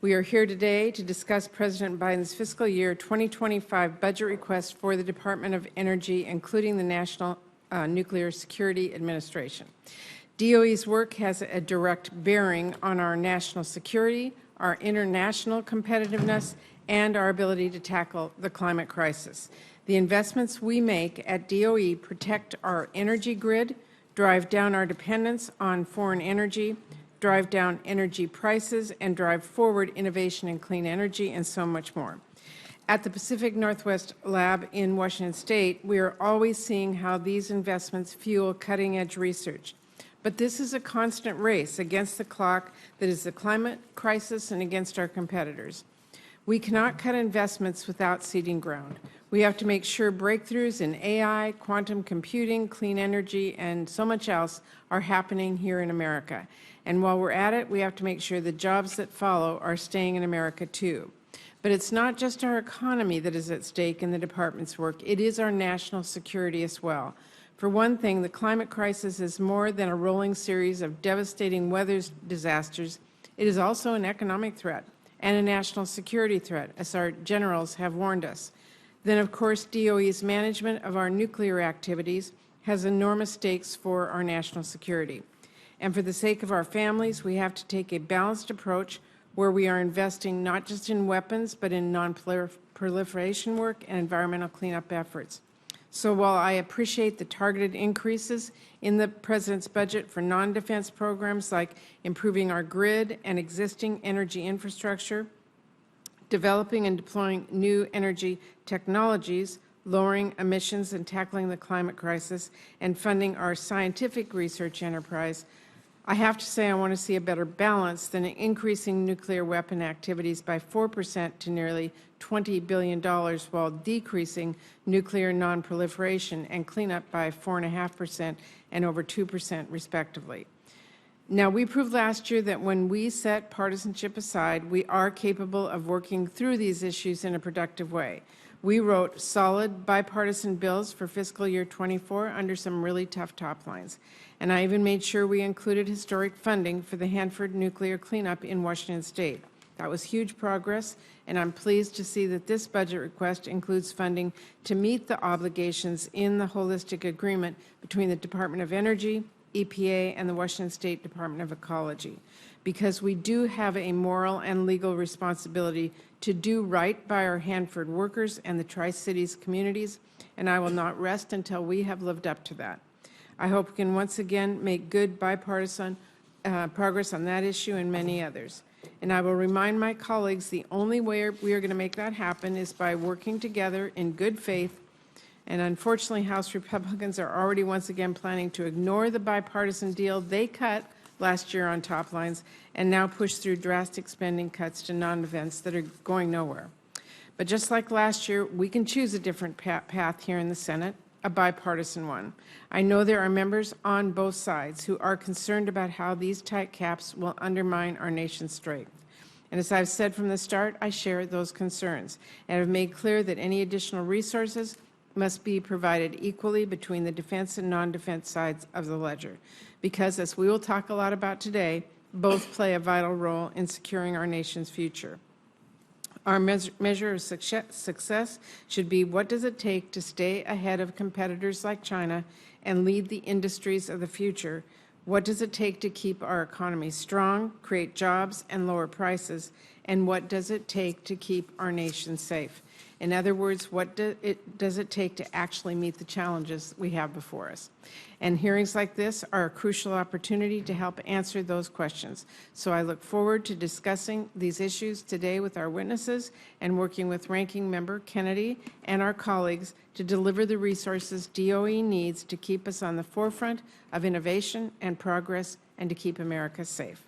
We are here today to discuss President Biden's fiscal year 2025 budget request for the Department of Energy, including the National Nuclear Security Administration. DOE's work has a direct bearing on our national security, our international competitiveness, and our ability to tackle the climate crisis. The investments we make at DOE protect our energy grid, drive down our dependence on foreign energy, drive down energy prices, and drive forward innovation in clean energy, and so much more. At the Pacific Northwest Lab in Washington State, we are always seeing how these investments fuel cutting-edge research. But this is a constant race against the clock that is the climate crisis and against our competitors. We cannot cut investments without ceding ground. We have to make sure breakthroughs in AI, quantum computing, clean energy, and so much else are happening here in America. And while we're at it, we have to make sure the jobs that follow are staying in America too. But it's not just our economy that is at stake in the department's work. It is our national security as well. For one thing, the climate crisis is more than a rolling series of devastating weather disasters. It is also an economic threat and a national security threat, as our generals have warned us. Then, of course, DOE's management of our nuclear activities has enormous stakes for our national security. And for the sake of our families, we have to take a balanced approach where we are investing not just in weapons, but in non-proliferation work and environmental cleanup efforts. So while I appreciate the targeted increases in the President's budget for non-defense programs like improving our grid and existing energy infrastructure, developing and deploying new energy technologies, lowering emissions and tackling the climate crisis, and funding our scientific research enterprise, I have to say I want to see a better balance than increasing nuclear weapon activities by 4% to nearly $20 billion while decreasing nuclear nonproliferation and cleanup by 4.5% and over 2% respectively. Now, we proved last year that when we set partisanship aside, we are capable of working through these issues in a productive way. We wrote solid bipartisan bills for fiscal year 24 under some really tough top lines. And I even made sure we included historic funding for the Hanford nuclear cleanup in Washington State. That was huge progress, and I'm pleased to see that this budget request includes funding to meet the obligations in the holistic agreement between the Department of Energy, EPA, and the Washington State Department of Ecology, because we do have a moral and legal responsibility to do right by our Hanford workers and the Tri-Cities communities, and I will not rest until we have lived up to that. I hope we can once again make good bipartisan progress on that issue and many others. And I will remind my colleagues the only way we are going to make that happen is by working together in good faith. And unfortunately, House Republicans are already once again planning to ignore the bipartisan deal they cut last year on top lines and now push through drastic spending cuts to non-defense that are going nowhere. But just like last year, we can choose a different path here in the Senate, a bipartisan one. I know there are members on both sides who are concerned about how these tight caps will undermine our nation's strength. And as I've said from the start, I share those concerns and have made clear that any additional resources must be provided equally between the defense and non-defense sides of the ledger, because, as we will talk a lot about today, both play a vital role in securing our nation's future. Our measure of success should be, what does it take to stay ahead of competitors like China and lead the industries of the future? What does it take to keep our economy strong, create jobs, and lower prices? And what does it take to keep our nation safe? In other words, what does it take to actually meet the challenges we have before us? And hearings like this are a crucial opportunity to help answer those questions. So I look forward to discussing these issues today with our witnesses and working with Ranking Member Kennedy and our colleagues to deliver the resources DOE needs to keep us on the forefront of innovation and progress and to keep America safe.